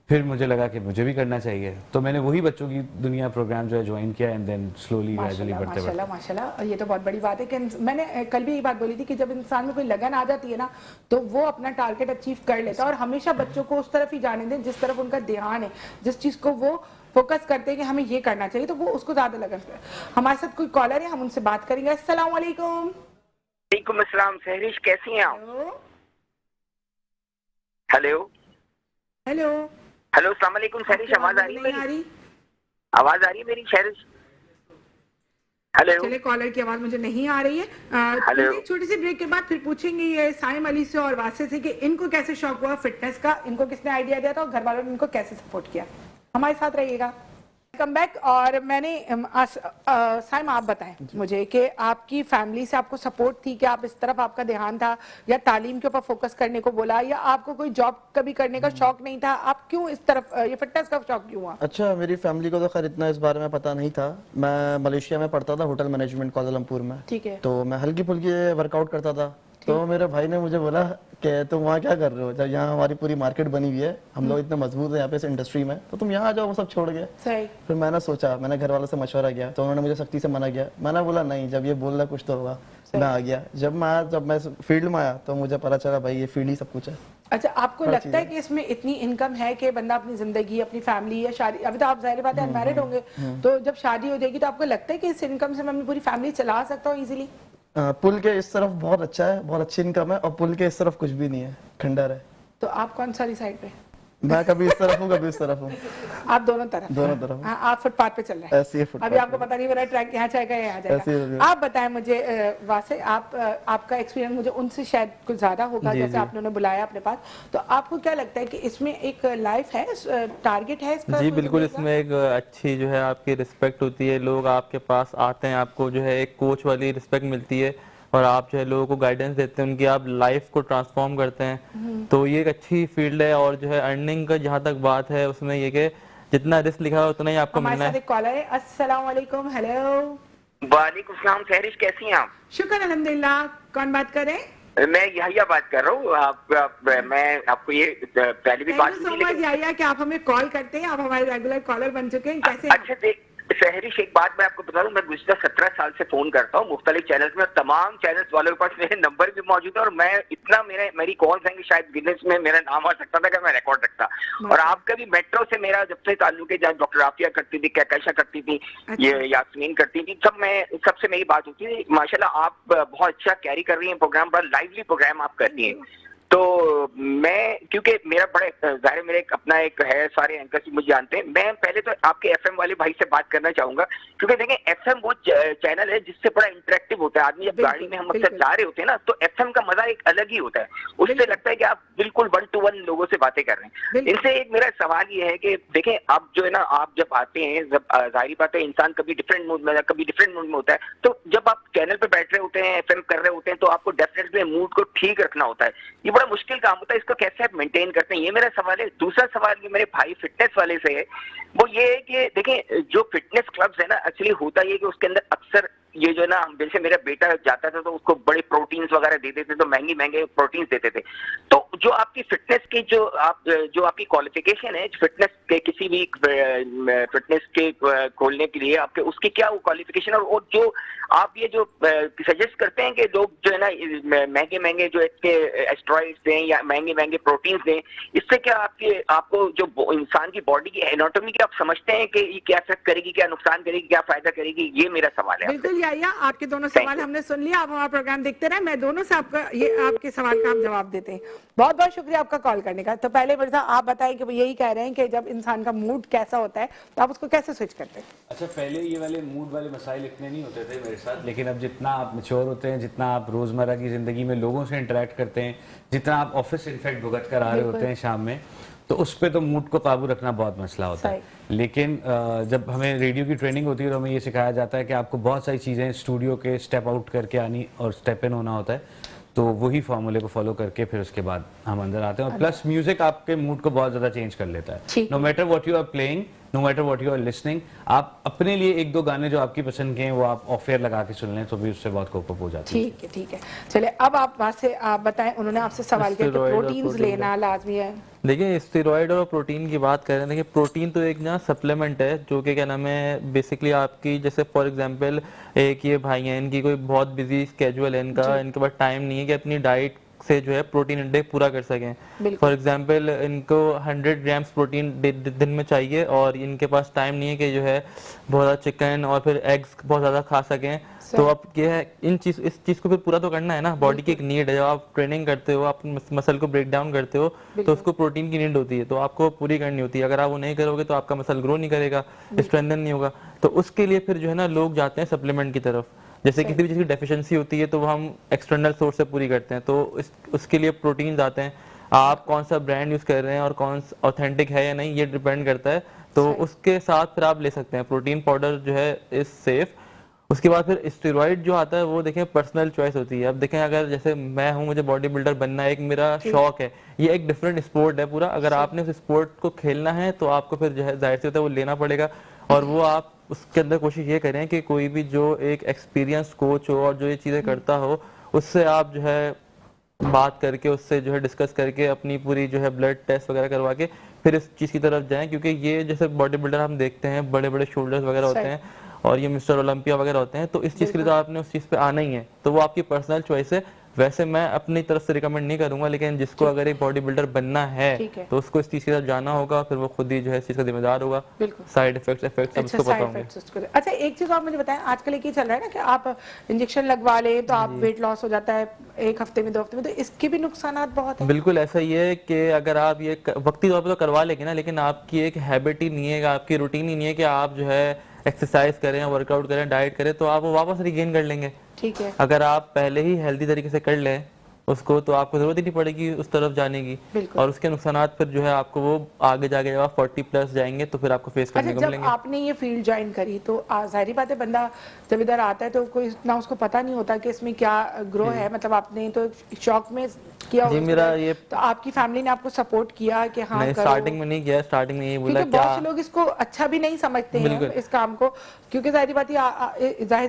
फिर मुझे लगा कि मुझे भी करना चाहिए, तो मैंने वही बच्चों की दुनिया प्रोग्राम जो है ज्वाइन किया एंड देन स्लोली ग्रेजुअली बढ़ते बढ़ते। माशाल्लाह, ये तो बहुत बड़ी बात है कि मैंने कल भी ये बात बोली थी कि जब इंसान में कोई लगन आ जाती है ना तो वो अपना टारगेट अचीव कर लेता है, और हमेशा बच्चों को उस तरफ ही जाने दें जिस तरफ उनका ध्यान है, जिस चीज को वो फोकस करते हैं कि हमें ये करना चाहिए, तो वो उसको ज्यादा लगन है। हमारे साथ कोई कॉलर है, हम उनसे बात करेंगे। अस्सलाम वालेकुम। वालेकुम अस्सलाम। सहरिश कैसी हैं आप? हेलो हेलो हेलो, अस्सलाम वालेकुम सहरिश, आवाज आ रही है नहीं आ मेरी? रही? आवाज आ रही है मेरी सहरिश? हेलो चले, कॉलर की आवाज मुझे नहीं आ रही है। हेलो। एक छोटी सी ब्रेक के बाद फिर पूछेंगे ये साइम अली से और वासे से कि इनको कैसे शौक हुआ फिटनेस का, इनको किसने आइडिया दिया था और घर वालों ने इनको कैसे सपोर्ट किया। हमारे साथ रहिएगा। Welcome back. और मैंने साइम, आप बताएं मुझे कि आपकी फैमिली से आपको सपोर्ट थी कि आप इस तरफ आपका ध्यान था, या तालीम के ऊपर फोकस करने को बोला, या आपको कोई जॉब कभी करने का शौक नहीं था, आप क्यों इस तरफ ये फिटनेस का शौक क्यों हुआ? अच्छा, मेरी फैमिली को तो खैर इतना इस बारे में पता नहीं था। मैं मलेशिया में पढ़ता था, होटल मैनेजमेंट कोलालमपुर में। ठीक है। तो मैं हल्की फुल्की वर्कआउट करता था। तो मेरे भाई ने मुझे बोला कि तुम वहाँ क्या कर रहे हो, जब यहाँ हमारी पूरी मार्केट बनी हुई है, हम लोग इतने मजबूत हैं यहाँ पे इस इंडस्ट्री में, तो तुम यहाँ आ जाओ। वो सब छोड़ गए। सही। फिर मैंने सोचा, मैंने घर वालों से मशवरा किया, तो उन्होंने मुझे सख्ती से मना किया। मैंने बोला नहीं, जब ये बोल रहा कुछ तो होगा। मैं आ गया। जब मैं फील्ड में आया तो मुझे पता चला भाई ये फील्ड ही सब कुछ है। अच्छा, आपको लगता है कि इसमें इतनी इनकम है कि बंदा अपनी जिंदगी, अपनी फैमिली या शादी, अभी तो आप जाहिर बात है अनमैरिड होंगे, तो जब शादी हो जाएगी तो आपको लगता है कि इस इनकम से मैं अपनी पूरी फैमिली चला सकता हूँ इजीली? पुल के इस तरफ बहुत अच्छा है, बहुत अच्छी इनकम है, और पुल के इस तरफ कुछ भी नहीं है, खंडर है। तो आप कौन सारी साइड पे? मैं कभी इस तरफ हूँ, कभी इस तरफ हूँ। आप दोनों तरफ? दोनों तरफ। हाँ, आप फुटपाथ पे चल रहे हैं। ऐसे ही फुटपाथ अभी आपको पता नहीं मेरा ट्रैक यहाँ जाएगा या यहाँ जाएगा। आप बताएं मुझे वासे, आपका एक्सपीरियंस मुझे उनसे शायद कुछ ज्यादा होगा, जैसे आपने उन्हें बुलाया अपने पास, तो आपको क्या लगता है कि इसमें एक लाइफ है, टारगेट है इसका? जी बिल्कुल, इसमें एक अच्छी जो है आपकी रिस्पेक्ट होती है, लोग आपके पास आते हैं, आपको जो है एक कोच वाली रिस्पेक्ट मिलती है, और आप जो है लोगों को गाइडेंस देते हैं, उनकी आप लाइफ को ट्रांसफॉर्म करते हैं। तो ये एक अच्छी फील्ड है। और जो है अर्निंग का जहाँ तक बात है, उसमें ये कि जितना रिस्क लिखा है उतना ही आपको मिलना है। हमारे साथ एक कॉलर है। अस्सलाम वालेकुम। हेलो। वालेकुम सलाम। सहरिश कैसी हैं आप? शुक्र अल्हम्दुलिल्लाह। कौन बात कर रहे हैं? मैं यहिया बात कर रहा हूँ। मैं आपको ये पहले भी बात की थी, लेकिन यहिया कि आप हमें कॉल करते हैं, आप हमारे रेगुलर कॉलर बन चुके हैं, कैसे? अच्छा देख सहरिश, एक बात मैं आपको बता दूं, मैं गुज़िश्ता 17 साल से फोन करता हूँ मुख्तलिफ चैनल्स में, और तमाम चैनल्स वालों के पास मेरे नंबर भी मौजूद है, और मैं इतना मेरी कॉल्स आएंगी, शायद गिनेस में मेरा नाम आ सकता था कि मैं रिकॉर्ड रखता। और आपका भी मेट्रो से मेरा जब से ताल्लुक है, जहाँ डॉक्टर आफिया करती थी, कैकैशा करती थी, ये यास्मीन करती थी, सबसे मेरी बात होती थी। माशाल्लाह आप बहुत अच्छा कैरी कर रही हैं प्रोग्राम, बड़ा लाइवली प्रोग्राम आप करती हैं। तो मैं, क्योंकि मेरा बड़े जाहिर मेरे अपना एक है, सारे एंकर्स मुझे जानते हैं, मैं पहले तो आपके एफएम वाले भाई से बात करना चाहूंगा, क्योंकि देखें एफएम वो चैनल है जिससे बड़ा इंटरेक्टिव होता है आदमी। जब गाड़ी में हम अक्सर जा रहे होते हैं ना, तो एफएम का मजा एक अलग ही होता है, उससे लगता है कि आप बिल्कुल 1 to 1 लोगों से बातें कर रहे हैं। इनसे एक मेरा सवाल ये है कि देखें आप जो है ना, आप जब आते हैं, जब जाहिर बात है इंसान कभी डिफरेंट मूड में, कभी डिफरेंट मूड में होता है, तो जब आप चैनल पे बैठ रहे होते हैं, एफएम कर रहे होते हैं, तो आपको डेफिनेटली मूड को ठीक रखना होता है। ये बड़ा मुश्किल काम होता है, इसको कैसे आप मेंटेन करते हैं, ये मेरा सवाल है। दूसरा सवाल ये मेरे भाई फिटनेस वाले से है, वो ये है कि देखें जो फिटनेस क्लब्स है ना, एक्चुअली होता ये कि उसके अंदर अक्सर ये जो है ना, जैसे मेरा बेटा जाता था तो उसको बड़े प्रोटीन्स वगैरह देते थे, तो महंगे प्रोटीन्स देते थे। तो जो आपकी फिटनेस की जो आपकी क्वालिफिकेशन है फिटनेस के, किसी भी फिटनेस के खोलने के लिए आपके, उसकी क्या वो क्वालिफिकेशन, और जो आप ये जो सजेस्ट करते हैं कि लोग जो है ना महंगे जो एस्टेरॉइड्स दें या महंगे प्रोटीन्स दें, इससे क्या आपको जो इंसान की बॉडी की एनाटॉमी की आप समझते हैं कि ये क्या इफेक्ट करेगी, क्या नुकसान करेगी, क्या फायदा करेगी? ये मेरा सवाल है। बिल्कुल याया, आपके दोनों सवाल हमने सुन लिया। आप हमारा प्रोग्राम देखते रहे, मैं दोनों से आपके सवाल का हम जवाब देते हैं। बहुत बहुत शुक्रिया आपका कॉल करने का। तो पहले मिर्जा आप बताएं कि वो यही कह रहे हैं कि जब इंसान का मूड कैसा होता है तो आप उसको कैसे स्विच करते हैं? अच्छा, पहले ये वाले मूड वाले मसाइल इतने नहीं होते थे मेरे साथ, लेकिन अब जितना आप मैच्योर होते हैं, जितना आप रोजमर्रा की जिंदगी में लोगों से इंटरेक्ट करते हैं, जितना आप ऑफिस इनफैक्ट भुगत कर आ रहे होते हैं शाम में, तो उस पे तो मूड को काबू रखना बहुत मसला होता है। लेकिन जब हमें रेडियो की ट्रेनिंग होती है तो हमें ये सिखाया जाता है कि आपको बहुत सारी चीज़ें स्टूडियो के स्टेप आउट करके आनी और स्टेप इन होना होता है, तो वही फॉर्मूले को फॉलो करके फिर उसके बाद हम अंदर आते हैं। और प्लस म्यूजिक आपके मूड को बहुत ज़्यादा चेंज कर लेता है। No matter what you are playing, no matter what you are listening, आप अपने लिए एक दो गाने जो आपकी पसंद के हैं वो आप ऑफ एयर लगा के सुन लें तो भी उससे बहुत कोप अप हो जाती है। ठीक है। चलिए अब आप वहाँ से आप बताएं, उन्होंने आपसे सवाल किया कि प्रोटीन्स लेना लाजमी है। देखिए स्टेरॉइड और प्रोटीन की बात करें, देखिए प्रोटीन तो एक ना सप्लीमेंट है जो कि क्या नाम है बेसिकली आपकी, जैसे फॉर एग्जांपल एक ये भाई हैं, इनकी कोई बहुत बिजी स्केड्यूल है, इनके पास टाइम नहीं है कि अपनी डाइट से जो है प्रोटीन इंटेक पूरा कर सकें। फॉर एग्जांपल इनको 100 ग्राम्स प्रोटीन दिन में चाहिए और इनके पास टाइम नहीं है कि जो है बहुत ज़्यादा चिकन और फिर एग्स बहुत ज़्यादा खा सकें। तो अब ये है इस चीज़ को फिर पूरा तो करना है ना, बॉडी की एक नीड है। जब आप ट्रेनिंग करते हो, आप मसल को ब्रेक डाउन करते हो तो उसको प्रोटीन की नीड होती है, तो आपको पूरी करनी होती है। अगर आप वो नहीं करोगे तो आपका मसल ग्रो नहीं करेगा, स्ट्रेंथन नहीं होगा। तो उसके लिए फिर जो है ना लोग जाते हैं सप्लीमेंट की तरफ। जैसे किसी भी चीज़ की डेफिशिएंसी होती है तो वो हम एक्सटर्नल सोर्स से पूरी करते हैं, तो उसके लिए प्रोटीन आते हैं। आप कौन सा ब्रांड यूज़ कर रहे हैं और कौन सा ऑथेंटिक है या नहीं ये डिपेंड करता है। तो उसके साथ फिर आप ले सकते हैं प्रोटीन पाउडर जो है इज सेफ। उसके बाद फिर स्टेरॉइड जो आता है वो देखें पर्सनल चॉइस होती है। अब देखें अगर जैसे मैं हूँ, मुझे बॉडी बिल्डर बनना है, एक मेरा शौक है, ये एक डिफरेंट स्पोर्ट है पूरा। अगर आपने उस स्पोर्ट को खेलना है तो आपको फिर जो है जाहिर सी होता है वो लेना पड़ेगा। और वो आप उसके अंदर कोशिश ये करें कि कोई भी जो एक एक्सपीरियंस कोच हो और जो ये चीज़ें करता हो उससे आप जो है बात करके, उससे जो है डिस्कस करके अपनी पूरी जो है ब्लड टेस्ट वगैरह करवा के फिर इस चीज़ की तरफ जाएं। क्योंकि ये जैसे बॉडी बिल्डर हम देखते हैं, बड़े बड़े शोल्डर्स वगैरह होते हैं और ये मिस्टर ओलंपिया वगैरह होते हैं, तो इस चीज़ के लिए तो आपने उस चीज़ पे आना ही है। तो वो आपकी पर्सनल चॉइस है। वैसे मैं अपनी तरफ से रिकमेंड नहीं करूंगा, लेकिन जिसको अगर एक बॉडी बिल्डर बनना है तो उसको इस चीज़ की तरफ जाना होगा, फिर वो खुद ही जो है इस चीज़ का जिम्मेदार होगा। साइड इफेक्ट्स सब उसको पता होंगे। अच्छा एक चीज़ आप मुझे बताएं, आजकल एक ही चल रहा है ना कि आप इंजेक्शन लगवा लें तो आप वेट लॉस हो जाता है एक हफ्ते में 2 हफ्ते में, तो इसके भी नुकसान बहुत है। बिल्कुल ऐसा ही है कि अगर आप ये वक्ती तौर पर तो करवा लेंगे ना, लेकिन आपकी एक हैबिट ही नहीं है, आपकी रूटीन ही नहीं है कि आप जो है एक्सरसाइज करें, वर्कआउट करें, डाइट करें, तो आप वो वापस रिगेन कर लेंगे। ठीक है। अगर आप पहले ही हेल्दी तरीके से कर लें उसको तो आपको जरूरत ही नहीं पड़ेगी उस तरफ जाने की। और उसके नुकसानात फिर जो है आपको वो आगे जाके जब आप 40+ जाएंगे तो फिर आपको फेस करने को मिलेंगे। जब आपने ये फील्ड ज्वाइन करी तो जाहिर बात है बंदा जब इधर आता है तो कोई इतना उसको पता नहीं होता कि इसमें क्या ग्रो है, मतलब आपने तो शौक में किया जी मेरा ये तो आपकी फैमिली ने आपको सपोर्ट किया कि हाँ करो? स्टार्टिंग में नहीं किया, स्टार्टिंग में ये बोला क्योंकि बहुत से लोग इसको अच्छा भी नहीं समझते हैं इस काम को, क्योंकि जाहिर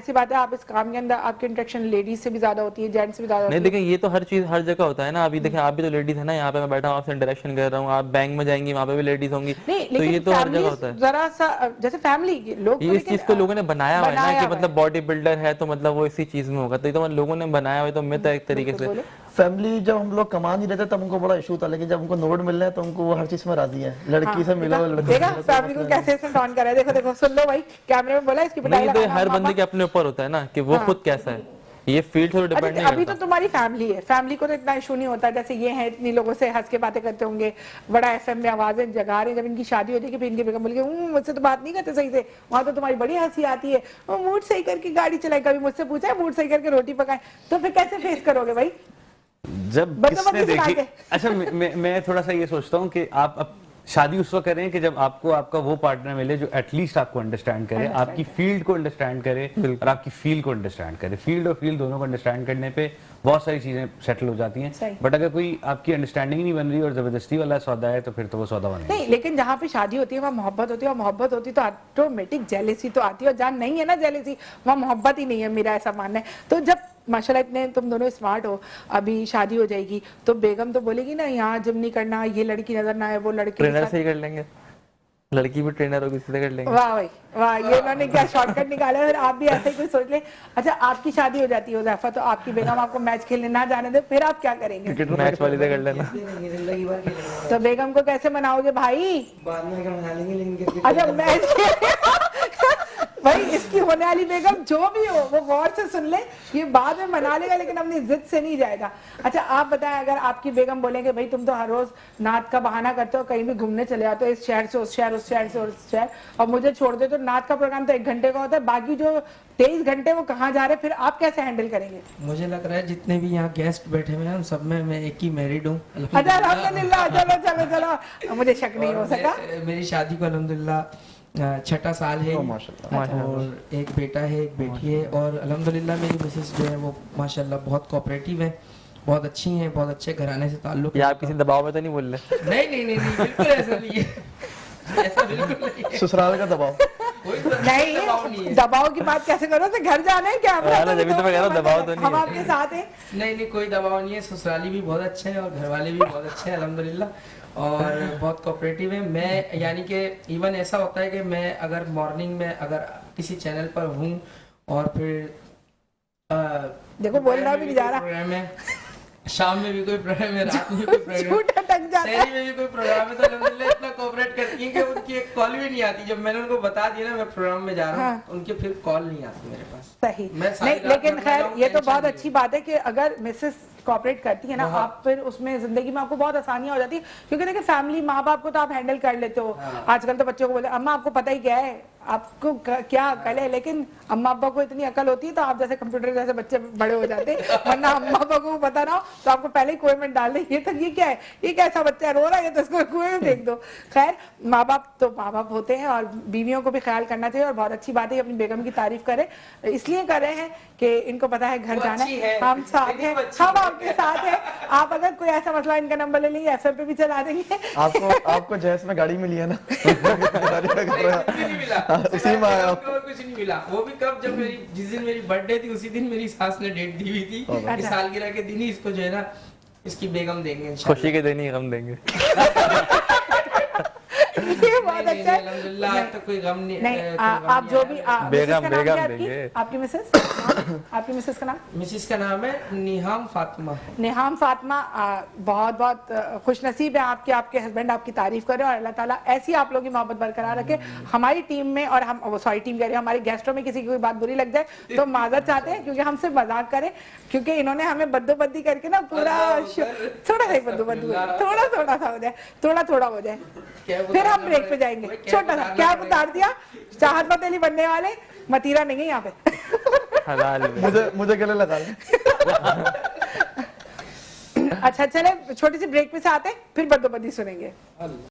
सी बात है आप इस काम के अंदर आपकी इंटरेक्शन लेडीज से भी ज्यादा होती है, जेंट्स से भी ज्यादा। नहीं देखें ये तो हर चीज हर जगह होता है ना। अभी देखें आप भी तो लेडीज है ना, यहाँ पे मैं बैठा हूँ आपसे इंटरेक्शन कर रहा हूँ, आप बैंक में जाएंगी वहाँ पे भी लेडीज होंगी, तो ये तो हर जगह होता है। जरा सा जैसे फैमिली लोग इस चीज को लोगों ने बनाया हुआ है ना कि मतलब बॉडी बिल्डर है तो मतलब वो इसी चीज में होगा, तो ये तो लोगों ने बनाया हुआ है। तो मैं तो एक तरीके से फैमिली जब हम लोग कमा नहीं रहे थे तब उनको बड़ा इशू था, लेकिन जब उनको नोट मिल रहा है तो उनको वो हर चीज में राजी है। लड़की से मिलो, लड़की देखा फैमिली को कैसे इसने ऑन करा है, देखो देखो सुन लो भाई, कैमरे में बोला इसकी पिटाई लगाना। हर बंदे के अपने ऊपर होता है ना कि वो खुद कैसा है, ये फील्ड थोड़ा डिपेंड नहीं करता। अभी तो तुम्हारी फैमिली है, फैमिली को तो इतना इशू नहीं होता, जैसे ये है इतनी लोगों से हंस के बातें करते होंगे, बड़ा एफएम में आवाजें जगा रहे हैं। जब इनकी शादी होती है कि फिर इनके बेगम बोल के मुझसे तो बात नहीं करते सही से, वहां तो तुम्हारी बड़ी हंसी आती है, वो मूड सही करके गाड़ी चलाए, कभी मुझसे पूछा है मूड सही करके रोटी पकाए, तो फिर कैसे फेस करोगे भाई जब किसने देखी। अच्छा मैं थोड़ा सा ये सोचता हूँ कि आप शादी उस वक्त करें कि जब आपको आपका वो पार्टनर मिले जो एटलीस्ट आपको अंडरस्टैंड करे, आपकी फील्ड को अंडरस्टैंड करे और आपकी फील्ड को अंडरस्टैंड करे। फील्ड और फील्ड दोनों को अंडरस्टैंड करने पे बहुत सारी चीजें सेटल हो जाती हैं। बट अगर कोई आपकी अंडरस्टैंडिंग नहीं बन रही और जबरदस्ती वाला सौदा है तो फिर तो वो सौदा बन नहीं। लेकिन जहाँ पे शादी होती है वहाँ मोहब्बत होती है, और मोहब्बत होती तो ऑटोमेटिक जेलेसी तो आती है, और जहाँ नहीं है ना जेलेसी वहाँ मोहब्बत ही नहीं है, मेरा ऐसा मानना है। तो जब माशाल्लाह इतने तुम दोनों स्मार्ट हो, अभी शादी हो जाएगी तो बेगम तो बोलेगी ना यहाँ जिम नहीं करना, ये लड़की नजर ना है, वो लड़के ट्रेनर से ही कर लेंगे, लड़की भी ट्रेनर होगी इससे कर लेंगे। वाह भाई वाह, ये उन्होंने क्या शॉर्टकट निकाला है। आप भी ऐसे ही कुछ सोच ले। अच्छा आपकी शादी हो जाती है उज़ैफा, तो आपकी बेगम आपको मैच खेलने ना जाने दे, फिर आप क्या करेंगे? क्रिकेट मैच वाली से कर लेना। जिंदगी भर खेलेंगे। तो बेगम को कैसे मनाओगे भाई? बाद में मना लेंगे, लेकिन क्रिकेट अच्छा मैच भाई इसकी होने वाली बेगम जो भी हो वो गौर से सुन ले, ये बाद में मना लेगा लेकिन अपनी जिद से नहीं जाएगा। अच्छा आप बताएं, अगर आपकी बेगम बोलेंगे भाई तुम तो हर रोज नात का बहाना करते हो, कहीं भी घूमने चले जाते हो, इस शहर से उस शहर, उस शहर से उस शहर, और मुझे छोड़ दे, तो नात का प्रोग्राम तो 1 घंटे का होता है, बाकी जो 23 घंटे वो कहाँ जा रहे, फिर आप कैसे हैंडल करेंगे? मुझे लग रहा है जितने भी यहाँ गेस्ट बैठे हुए हैं उन सब में मैं एक ही मैरिड हूँ। अच्छा अल्हम्दुलिल्लाह, चलो चलो चलो, मुझे शक नहीं हो सका। मेरी शादी को अल्हम्दुलिल्लाह 6ठा साल है और एक बेटा है, एक बेटी है, और अल्हम्दुलिल्लाह मेरी मिसेस जो है वो माशाल्लाह बहुत कोऑपरेटिव है, बहुत अच्छी हैं, बहुत अच्छे घराने से ताल्लुक ये आप किसी दबाव में तो नहीं बोल रहे? नहीं बिल्कुल ऐसा नहीं है, ऐसा बिल्कुल नहीं है। ससुराल का दबाव कोई दबाव नहीं, दबाव की बात कैसे करो, तो घर जाना है क्या? जब तो मैं कह रहा हूँ दबाव तो नहीं हम है। आपके साथ हैं। नहीं कोई दबाव नहीं है, ससुराली भी बहुत अच्छे हैं और घर वाले भी बहुत अच्छे हैं अल्हम्दुलिल्लाह, और बहुत कोऑपरेटिव है। मैं यानी कि इवन ऐसा होता है कि मैं अगर मॉर्निंग में अगर किसी चैनल पर हूँ और फिर देखो बोल रहा भी नहीं जा रहा, प्रोग्राम है, शाम में भी कोई प्रोग्राम है, रात में कोई प्रोग्राम झूठ अटक जाता है। शहरी में भी कोई प्रोग्राम है, तो अल्हम्दुलिल्लाह इतना कोऑपरेट करती है कि उनकी एक कॉल भी नहीं आती। जब मैंने उनको बता दिया ना मैं प्रोग्राम में जा रहा हूँ, उनके फिर कॉल नहीं आती मेरे पास। सही मैं सारी नहीं, रात लेकिन भर खैर लगाऊं, ये तो टेंशन बहुत नहीं अच्छी बात है कि अगर मिसेस कोऑपरेट करती है ना, आप फिर उसमें जिंदगी में आपको बहुत आसानियां हो जाती है, क्योंकि देखिए फैमिली माँ बाप को तो आप हैंडल कर लेते हो। आजकल तो बच्चों को बोले अम्मा आपको पता ही क्या है, आपको क्या अकल है, लेकिन अम्मा अब्बा को इतनी अकल होती है तो आप जैसे कंप्यूटर जैसे बच्चे बड़े हो जाते हैं, वरना अम्मा अब्बा को पता ना हो तो आपको पहले ही कुएं में डाल दे, ये क्या है, ये कैसा बच्चा है, रो रहा है, तो इसको कुएं में फेंक दो। खैर माँ बाप तो माँ बाप होते हैं और बीवियों को भी ख्याल करना चाहिए, और बहुत अच्छी बात है अपनी बेगम की तारीफ करें, इसलिए कर रहे हैं कि इनको पता है घर जाना है, हम साथ हैं, हम आपके साथ हैं। आप अगर कोई ऐसा मसला, इनका नंबर ले लेंगे, FM पे भी चला देंगे। आपको जैस में गाड़ी मिली है ना उसी में आया कुछ नहीं मिला। वो भी कब, जब मेरी जिस दिन मेरी बर्थडे थी उसी दिन मेरी सास ने डेट दी हुई थी कि सालगिरह के दिन ही इसको जो है ना इसकी बेगम देंगे इंशाल्लाह। खुशी के दिन ही गम देंगे। ये बहुत अच्छा है। अल्हम्दुलिल्लाह आज तो कोई गम नहीं। नहीं आप जो भी बेगम देंगे। आपकी मिसेस, आपकी मिसेस का नाम? मिसेस का नाम है निहाम फातिमा। निहाम फातिमा, बहुत बहुत खुशनसीब है आपके, आपके हस्बैंड आपकी तारीफ करें और अल्लाह ताला ऐसी आप लोगों की मोहब्बत बरकरार रखे। हमारी टीम में और हम वो सॉरी टीम कह रहे हैं, हमारे गेस्टों में किसी की कोई बात बुरी लग जाए तो माजरत चाहते हैं, क्योंकि हम सिर्फ मजाक करें, क्योंकि इन्होंने हमें बद्दोबद्दी करके ना पूरा थोड़ा सा बद्दोबद्दी थोड़ा सा हो जाए, थोड़ा हो जाए, फिर हम ब्रेक पे जाएंगे। छोटा सा क्या उतार दिया, चाहत पतेली बनने वाले, मतीरा नहीं है यहाँ पे। हलाल मुझे गले लगा ले। अच्छा चले छोटी सी ब्रेक पे से आते हैं, फिर बद्दोबद्दी सुनेंगे।